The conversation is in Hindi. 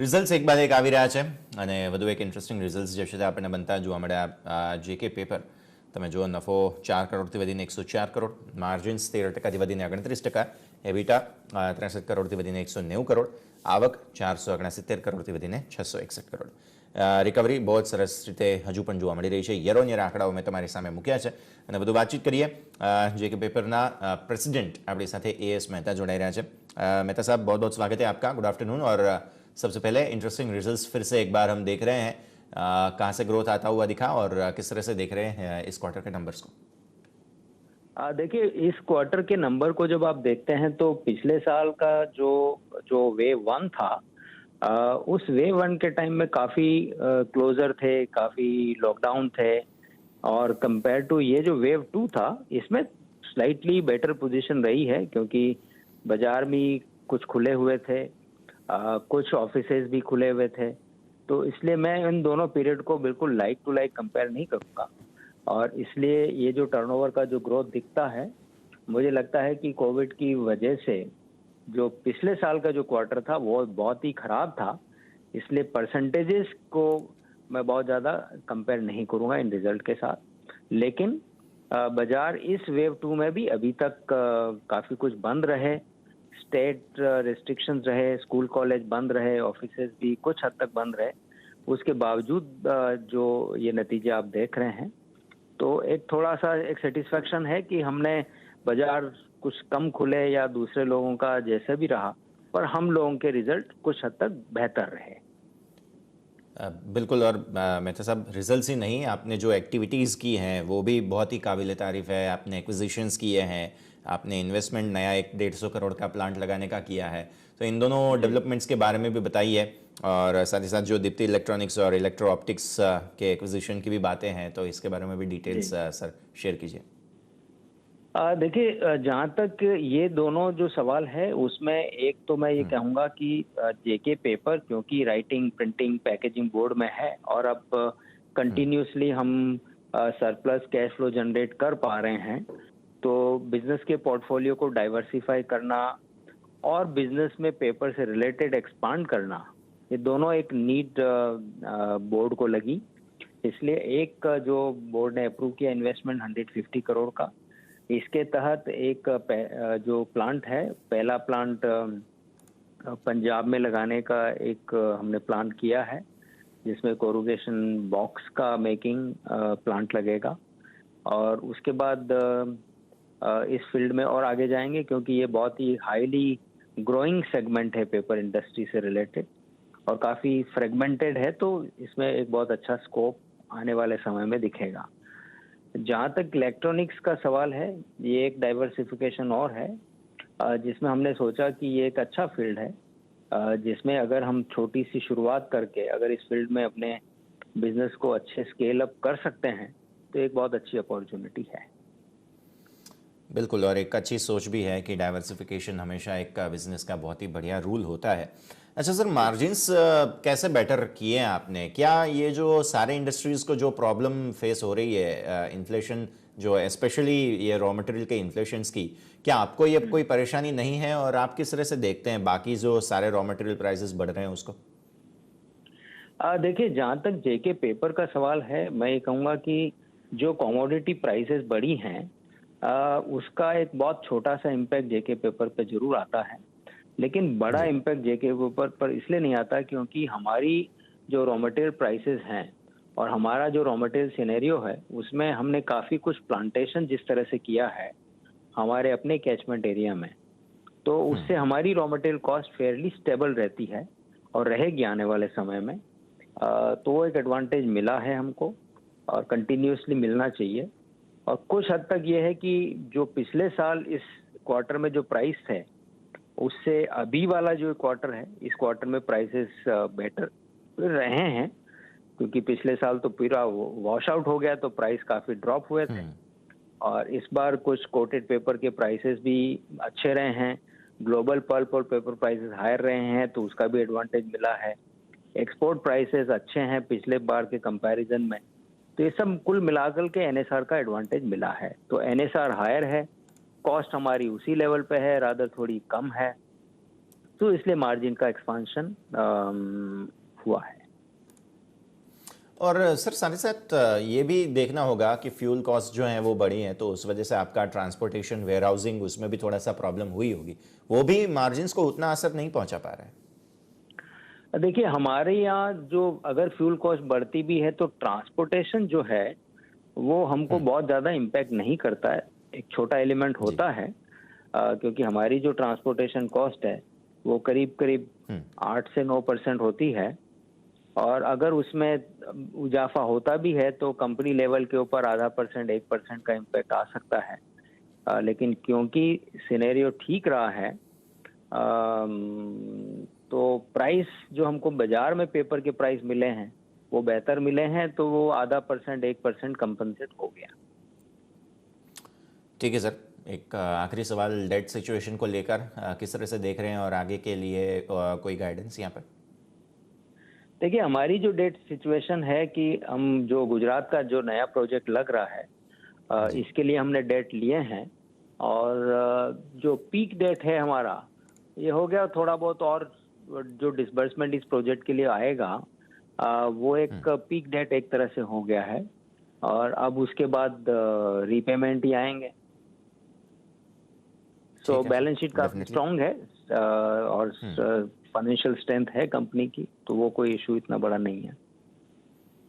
રિઝલ્ટ્સ એક બાદ એક આવી રહ્યા છે અને વધુ એક ઇન્ટરેસ્ટિંગ રિઝલ્ટ્સ જે છે તે આપણને બનતા જોવા મળ્યા. જેકે પેપર તમે જુઓ, નફો 4 કરોડથી વધીને 104 કરોડ, માર્જિન્સ 13%થી વધીને 38%, એબિટા 63 કરોડથી વધીને 190 કરોડ, આવક 469 કરોડથી વધીને 661 કરોડ. રિકવરી બહુ જ સરસ રીતે હજુ પણ જોવા મળી રહી છે. યર ઓન યર આંકડાઓ મેં તમારી સામે મૂક્યા છે અને વધુ વાતચીત કરીએ. જેકે पेपरना प्रेसिडेंट આપણી સાથે एएस मेहता जोड़ाई रहा है. मेहता साहब, बहुत बहुत स्वागत है आपका. Good afternoon. और सबसे पहले इंटरेस्टिंग रिजल्ट्स फिर से एक बार हम देख रहे हैं. कहाँ से ग्रोथ आता हुआ दिखा और किस तरह से देख रहे हैं इस क्वार्टर के नंबर्स को? देखिए, इस क्वार्टर के नंबर को जब आप देखते हैं तो पिछले साल का जो जो वेव 1 था, उस वेव 1 के टाइम में काफी क्लोजर थे, काफी लॉकडाउन थे, और कंपेयर टू ये जो वेव 2 था, इसमें स्लाइटली बेटर पोजीशन रही है, क्योंकि बाजार में कुछ खुले हुए थे, कुछ ऑफिसेज भी खुले हुए थे. तो इसलिए मैं इन दोनों पीरियड को बिल्कुल लाइक टू लाइक कंपेयर नहीं करूंगा. और इसलिए ये जो टर्नओवर का जो ग्रोथ दिखता है, मुझे लगता है कि कोविड की वजह से जो पिछले साल का जो क्वार्टर था वो बहुत ही खराब था. इसलिए परसेंटेजेस को मैं बहुत ज़्यादा कंपेयर नहीं करूंगा इन रिजल्ट के साथ. लेकिन बाजार इस वेव 2 में भी अभी तक काफ़ी कुछ बंद रहे, स्टेट रिस्ट्रिक्शंस रहे, स्कूल कॉलेज बंद रहे, ऑफिसेज भी कुछ हद तक बंद रहे. उसके बावजूद जो ये नतीजे आप देख रहे हैं, तो एक थोड़ा सा एक सेटिस्फेक्शन है कि हमने बाजार कुछ कम खुले या दूसरे लोगों का जैसे भी रहा, पर हम लोगों के रिजल्ट कुछ हद तक बेहतर रहे. बिल्कुल. और मेहता साहब, रिजल्ट्स ही नहीं, आपने जो एक्टिविटीज़ की हैं वो भी बहुत ही काबिल तारीफ़ है. आपने एक्विजिशंस किए हैं, आपने इन्वेस्टमेंट नया 150 करोड़ का प्लांट लगाने का किया है. तो इन दोनों डेवलपमेंट्स के बारे में भी बताइए, और साथ ही साथ जो दीप्ति इलेक्ट्रॉनिक्स और इलेक्ट्रो ऑप्टिक्स के एक्विजिशन की भी बातें हैं, तो इसके बारे में भी डिटेल्स सर शेयर कीजिए. देखिए, जहाँ तक ये दोनों जो सवाल है, उसमें एक तो मैं ये कहूँगा कि जेके पेपर क्योंकि राइटिंग, प्रिंटिंग, पैकेजिंग बोर्ड में है, और अब कंटिन्यूसली हम सरप्लस कैश फ्लो जनरेट कर पा रहे हैं, तो बिजनेस के पोर्टफोलियो को डाइवर्सिफाई करना और बिजनेस में पेपर से रिलेटेड एक्सपांड करना, ये दोनों एक नीड बोर्ड को लगी. इसलिए एक जो बोर्ड ने अप्रूव किया इन्वेस्टमेंट 150 करोड़ का, इसके तहत एक जो प्लांट है, पहला प्लांट पंजाब में लगाने का एक हमने प्लान किया है, जिसमें कोरुगेशन बॉक्स का मेकिंग प्लांट लगेगा. और उसके बाद इस फील्ड में और आगे जाएंगे, क्योंकि ये बहुत ही हाईली ग्रोइंग सेगमेंट है पेपर इंडस्ट्री से रिलेटेड, और काफ़ी फ्रेगमेंटेड है, तो इसमें एक बहुत अच्छा स्कोप आने वाले समय में दिखेगा. जहाँ तक इलेक्ट्रॉनिक्स का सवाल है, ये एक डाइवर्सिफिकेशन और है, जिसमें हमने सोचा कि ये एक अच्छा फील्ड है, जिसमें अगर हम छोटी सी शुरुआत करके अगर इस फील्ड में अपने बिजनेस को अच्छे स्केल अप कर सकते हैं, तो एक बहुत अच्छी अपॉर्चुनिटी है. बिल्कुल. और एक अच्छी सोच भी है कि डाइवर्सिफिकेशन हमेशा एक बिजनेस का बहुत ही बढ़िया रूल होता है. अच्छा सर, मार्जिन्स कैसे बेटर किए हैं आपने? क्या ये जो सारे इंडस्ट्रीज़ को जो प्रॉब्लम फेस हो रही है, इन्फ्लेशन जो है, स्पेशली ये रॉ मटेरियल के इन्फ्लेशंस की, क्या आपको ये कोई परेशानी नहीं है? और आप किस तरह से देखते हैं बाकी जो सारे रॉ मटेरियल प्राइसेस बढ़ रहे हैं उसको? देखिए, जहाँ तक जेके पेपर का सवाल है, मैं ये कहूँगा कि जो कमोडिटी प्राइसेस बढ़ी हैं, उसका एक बहुत छोटा सा इम्पैक्ट जेके पेपर पे जरूर आता है. लेकिन बड़ा इम्पैक्ट जेके पेपर पर इसलिए नहीं आता क्योंकि हमारी जो रॉ मटेरियल प्राइसेस हैं और हमारा जो रॉ मटेरियल सिनेरियो है, उसमें हमने काफ़ी कुछ प्लांटेशन जिस तरह से किया है हमारे अपने कैचमेंट एरिया में, तो उससे हमारी raw material cost Fairlie stable रहती है और रहेगी आने वाले समय में. तो वो एक एडवांटेज मिला है हमको, और कंटिन्यूसली मिलना चाहिए. और कुछ हद तक ये है कि जो पिछले साल इस क्वार्टर में जो प्राइस थे, उससे अभी वाला जो क्वार्टर है, इस क्वार्टर में प्राइसेस बेटर रहे हैं, क्योंकि पिछले साल तो पूरा वॉश आउट हो गया, तो प्राइस काफ़ी ड्रॉप हुए थे. और इस बार कुछ कोटेड पेपर के प्राइसेस भी अच्छे रहे हैं, ग्लोबल पल्प और पेपर प्राइसेस हायर रहे हैं, तो उसका भी एडवांटेज मिला है. एक्सपोर्ट प्राइसेस अच्छे हैं पिछले बार के कंपैरिजन में, तो ये सब कुल मिलाकर के एनएसआर का एडवांटेज मिला है. तो एनएसआर हायर है, कॉस्ट हमारी उसी लेवल पे है, रादर थोड़ी कम है, तो इसलिए मार्जिन का एक्सपांशन हुआ है। और सर साथ ही साथ ये भी देखना होगा कि फ्यूल कॉस्ट जो हैं वो बढ़ी हैं, तो उस वजह से आपका ट्रांसपोर्टेशन वेयर हाउसिंग उसमें भी थोड़ा सा प्रॉब्लम हुई होगी, वो भी मार्जिन्स को उतना असर नहीं पहुंचा पा रहा है। देखिए हमारे यहाँ जो अगर फ्यूल कॉस्ट बढ़ती भी है तो ट्रांसपोर्टेशन जो है वो हमको बहुत ज़्यादा इम्पैक्ट नहीं करता है। एक छोटा एलिमेंट जी। होता है क्योंकि हमारी जो ट्रांसपोर्टेशन कॉस्ट है वो करीब करीब 8 से 9% होती है, और अगर उसमें इजाफा होता भी है तो कंपनी लेवल के ऊपर आधा परसेंट 1% का इम्पैक्ट आ सकता है। लेकिन क्योंकि सिनेरियो ठीक रहा है तो प्राइस जो हमको बाजार में पेपर के प्राइस मिले हैं वो बेहतर मिले हैं, तो वो आधा परसेंट 1% कंपनसेट हो गया। ठीक है सर, एक आखिरी सवाल, डेट सिचुएशन को लेकर किस तरह से देख रहे हैं और आगे के लिए कोई गाइडेंस यहाँ पर? देखिए हमारी जो डेट सिचुएशन है कि हम जो गुजरात का जो नया प्रोजेक्ट लग रहा है जी। इसके लिए हमने डेट लिए हैं, और जो पीक डेट है हमारा ये हो गया थोड़ा बहुत, और जो डिसबर्समेंट इस प्रोजेक्ट के लिए आएगा वो एक पीक डेट एक तरह से हो गया है, और अब उसके बाद रीपेमेंट ही आएंगे। सो ठीक है बैलेंस शीट सर, काफी डेफिनेटली। स्ट्रांग है और फाइनेंशियल स्ट्रेंथ है कंपनी की, तो वो कोई इशू इतना बड़ा नहीं है।